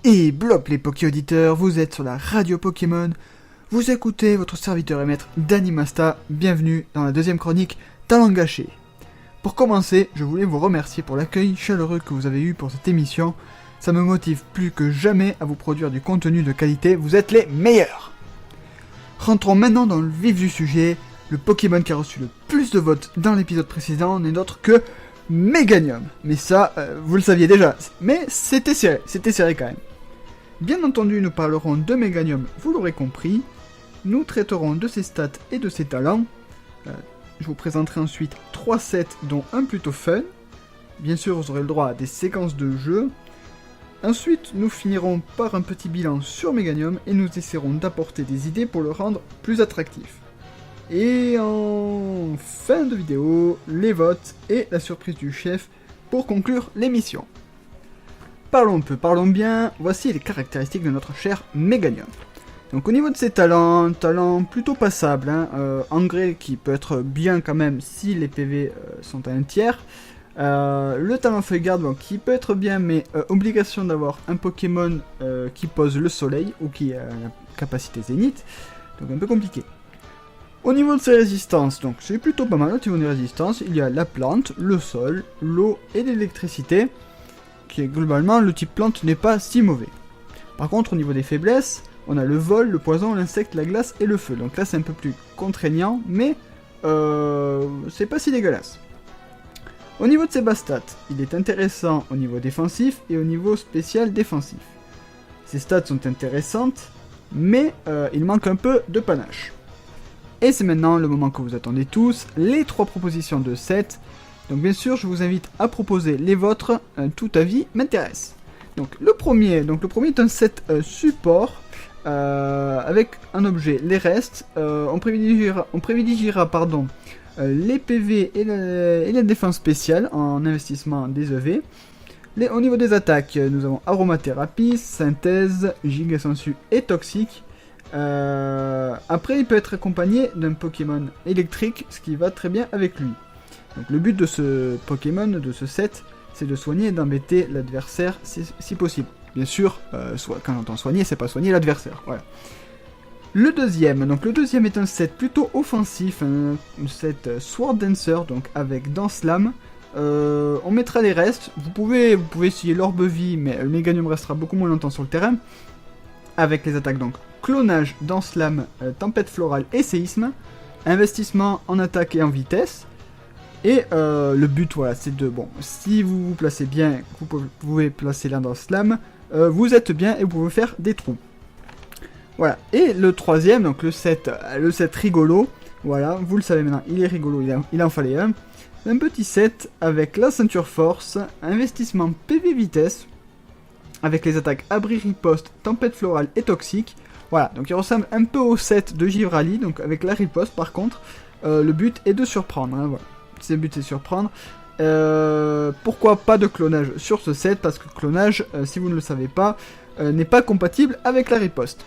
Et blop les Poké-auditeurs, vous êtes sur la radio Pokémon, vous écoutez votre serviteur et maître Danimasta, bienvenue dans la deuxième chronique Talent Gâché. Pour commencer, je voulais vous remercier pour l'accueil chaleureux que vous avez eu pour cette émission, ça me motive plus que jamais à vous produire du contenu de qualité, vous êtes les meilleurs. Rentrons maintenant dans le vif du sujet, le Pokémon qui a reçu le plus de votes dans l'épisode précédent n'est autre que Meganium. Mais ça, vous le saviez déjà, mais c'était serré quand même. Bien entendu, nous parlerons de Meganium, vous l'aurez compris. Nous traiterons de ses stats et de ses talents. Je vous présenterai ensuite 3 sets, dont un plutôt fun. Bien sûr, vous aurez le droit à des séquences de jeu. Ensuite, nous finirons par un petit bilan sur Meganium et nous essaierons d'apporter des idées pour le rendre plus attractif. Et en fin de vidéo, les votes et la surprise du chef pour conclure l'émission. Parlons peu, parlons bien, voici les caractéristiques de notre cher Meganium. Donc au niveau de ses talents, talent plutôt passable, engrais qui peut être bien quand même si les PV sont à un tiers. Le talent feuille-garde bon, qui peut être bien mais obligation d'avoir un Pokémon qui pose le soleil ou qui a la capacité zénith, donc un peu compliqué. Au niveau de ses résistances, donc c'est plutôt pas mal au niveau des résistances, il y a la plante, le sol, l'eau et l'électricité, qui est globalement le type plante n'est pas si mauvais. Par contre au niveau des faiblesses, on a le vol, le poison, l'insecte, la glace et le feu, donc là c'est un peu plus contraignant, mais c'est pas si dégueulasse. Au niveau de ses bas stats, il est intéressant au niveau défensif et au niveau spécial défensif. Ses stats sont intéressantes, mais il manque un peu de panache. Et c'est maintenant le moment que vous attendez tous, les 3 propositions de sets. Donc bien sûr, je vous invite à proposer les vôtres, tout avis m'intéresse. Donc le premier est un set support, avec un objet, les restes. On privilégiera les PV et la défense spéciale en investissement des EV. Au niveau des attaques, nous avons aromathérapie, synthèse, giga sensu et toxique. Après, il peut être accompagné d'un Pokémon électrique, ce qui va très bien avec lui. Donc le but de ce Pokémon, de ce set, c'est de soigner et d'embêter l'adversaire si possible. Bien sûr, quand j'entends soigner, c'est pas soigner l'adversaire. Voilà. Le deuxième est un set plutôt offensif, un set Sword Dancer, donc avec Danse Lame. On mettra les restes, vous pouvez essayer l'orbe vie, mais le Meganium restera beaucoup moins longtemps sur le terrain. Avec les attaques donc clonage, Danse Lame, tempête florale et séisme. Investissement en attaque et en vitesse. Et le but, voilà, c'est de... Bon, si vous vous placez bien, vous pouvez placer la Danse Lame, vous êtes bien et vous pouvez faire des trous. Voilà, et le troisième, donc le set rigolo, voilà, vous le savez maintenant, il est rigolo, il en fallait un. Un petit set avec la ceinture force, investissement PV vitesse, avec les attaques abri riposte, tempête florale et toxique. Voilà, donc il ressemble un peu au set de Givrali, donc avec la riposte par contre, le but est de surprendre, voilà. Le but c'est surprendre. Pourquoi pas de clonage sur ce set? Parce que clonage, si vous ne le savez pas, n'est pas compatible avec la riposte.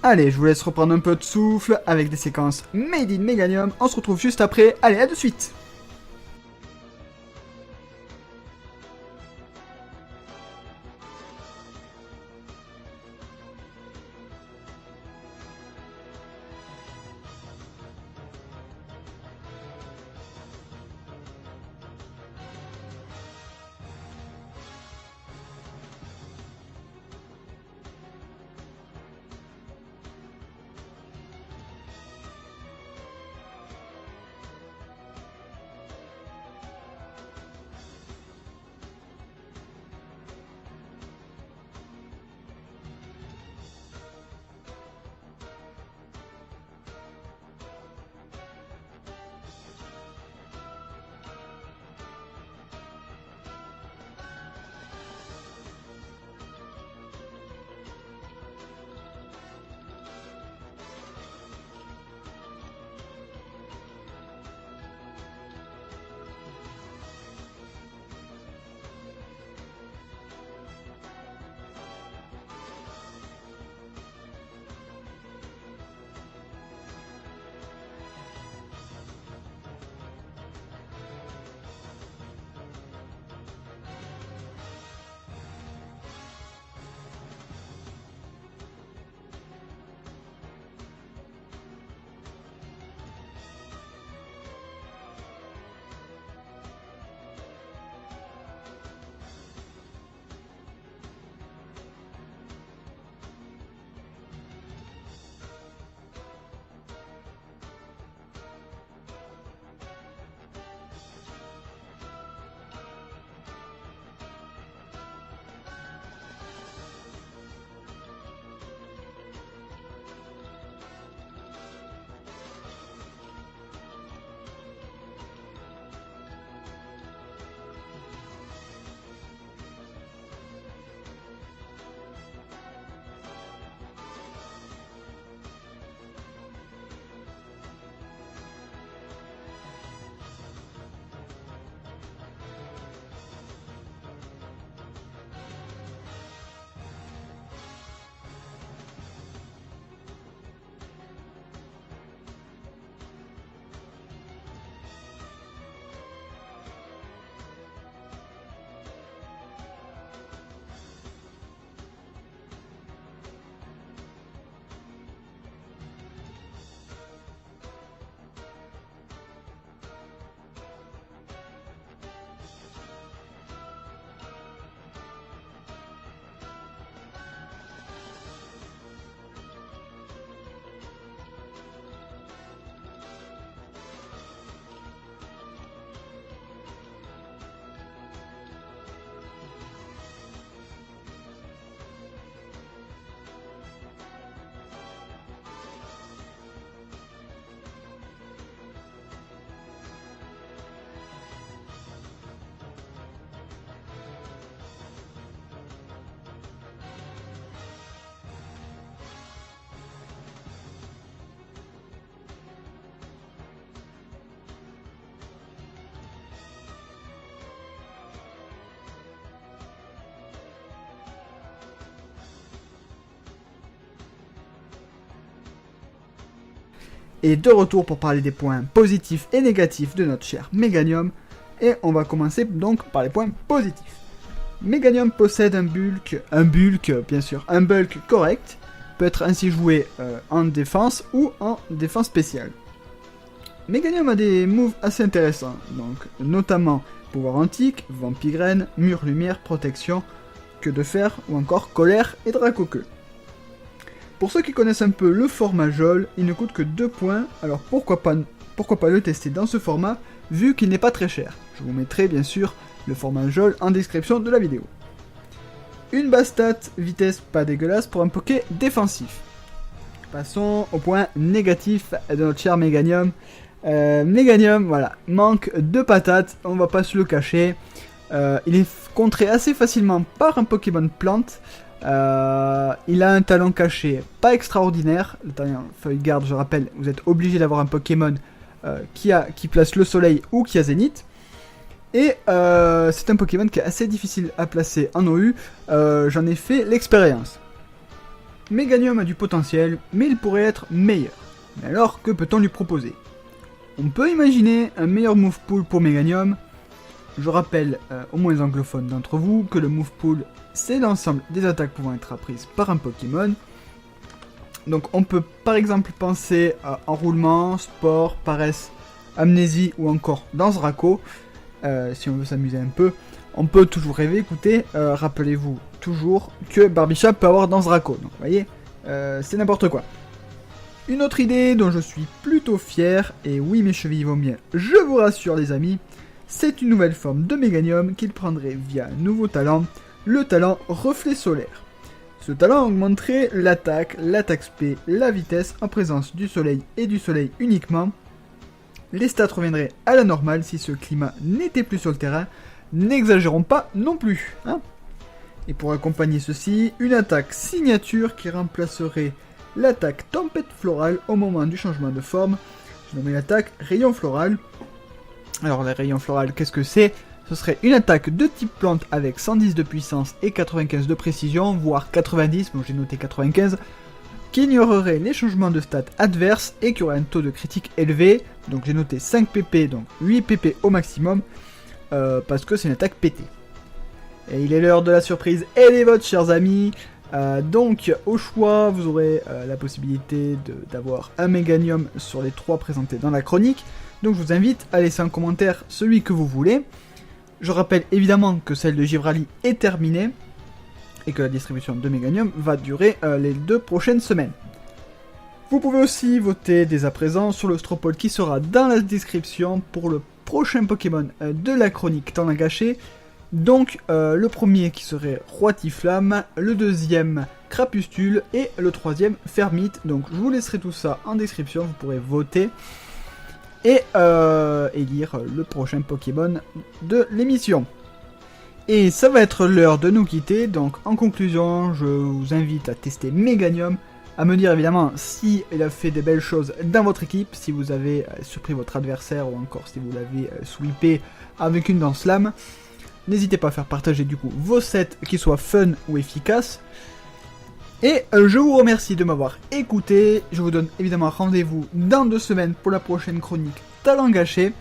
Allez, je vous laisse reprendre un peu de souffle avec des séquences Made in Meganium. On se retrouve juste après. Allez, à de suite! est de retour pour parler des points positifs et négatifs de notre cher Meganium. Et on va commencer donc par les points positifs. Meganium possède un bulk correct, peut être ainsi joué en défense ou en défense spéciale. Meganium a des moves assez intéressants, donc notamment pouvoir antique, vampigraine, mur lumière, protection, queue de fer ou encore colère et dracoqueux. Pour ceux qui connaissent un peu le format Jol, il ne coûte que 2 points, alors pourquoi pas le tester dans ce format vu qu'il n'est pas très cher. Je vous mettrai bien sûr le format Jol en description de la vidéo. Une base stat, vitesse pas dégueulasse pour un poké défensif. Passons au point négatif de notre cher Meganium. Meganium, voilà, manque de patates, on va pas se le cacher. Il est contré assez facilement par un Pokémon plante. Il a un talent caché pas extraordinaire. Le talent feuille garde, je rappelle, vous êtes obligé d'avoir un Pokémon qui place le soleil ou qui a Zénith. Et c'est un Pokémon qui est assez difficile à placer en OU, j'en ai fait l'expérience. Meganium a du potentiel, mais il pourrait être meilleur. Mais alors, que peut-on lui proposer? On peut imaginer un meilleur move pool pour Meganium. Je rappelle aux moins anglophones d'entre vous que le move pool, c'est l'ensemble des attaques pouvant être apprises par un Pokémon. Donc on peut par exemple penser à enroulement, sport, paresse, amnésie ou encore danse Raco. Si on veut s'amuser un peu, on peut toujours rêver. Écoutez, rappelez-vous toujours que Barbichap peut avoir danse Raco. Donc vous voyez, c'est n'importe quoi. Une autre idée dont je suis plutôt fier, et oui mes chevilles vont bien, je vous rassure les amis, c'est une nouvelle forme de Meganium qu'il prendrait via un nouveau talent, le talent reflet solaire. Ce talent augmenterait l'attaque SP, la vitesse en présence du soleil et du soleil uniquement. Les stats reviendraient à la normale si ce climat n'était plus sur le terrain, n'exagérons pas non plus. Hein. Et pour accompagner ceci, une attaque signature qui remplacerait l'attaque tempête florale au moment du changement de forme. Je nomme l'attaque rayon floral. Alors les rayons florales, qu'est-ce que c'est? Ce serait une attaque de type plante avec 110 de puissance et 95 de précision, voire 90, bon j'ai noté 95, qui ignorerait les changements de stats adverses et qui aurait un taux de critique élevé, donc j'ai noté 5 pp, donc 8 pp au maximum, parce que c'est une attaque pétée. Et il est l'heure de la surprise et des votes chers amis. Donc au choix vous aurez la possibilité d'avoir un Meganium sur les 3 présentés dans la chronique, donc je vous invite à laisser en commentaire celui que vous voulez. Je rappelle évidemment que celle de Givrali est terminée et que la distribution de Meganium va durer les 2 prochaines semaines. Vous pouvez aussi voter dès à présent sur le Stropole qui sera dans la description pour le prochain Pokémon de la chronique Talent Gâché. Donc le premier qui serait Roitiflamme, le deuxième Crapustule et le troisième Fermite. Donc je vous laisserai tout ça en description, vous pourrez voter et élire le prochain Pokémon de l'émission. Et ça va être l'heure de nous quitter, donc en conclusion je vous invite à tester Meganium, à me dire évidemment si il a fait des belles choses dans votre équipe, si vous avez surpris votre adversaire ou encore si vous l'avez sweepé avec une danse lame. N'hésitez pas à faire partager du coup vos sets qui soient fun ou efficaces. Et je vous remercie de m'avoir écouté. Je vous donne évidemment rendez-vous dans 2 semaines pour la prochaine chronique Talent Gâché.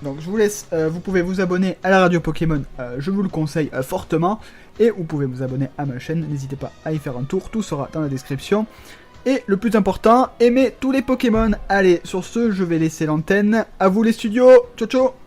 Donc je vous laisse, vous pouvez vous abonner à la radio Pokémon, je vous le conseille fortement. Et vous pouvez vous abonner à ma chaîne, n'hésitez pas à y faire un tour, tout sera dans la description. Et le plus important, aimez tous les Pokémon. Allez, sur ce, je vais laisser l'antenne. À vous les studios, ciao ciao.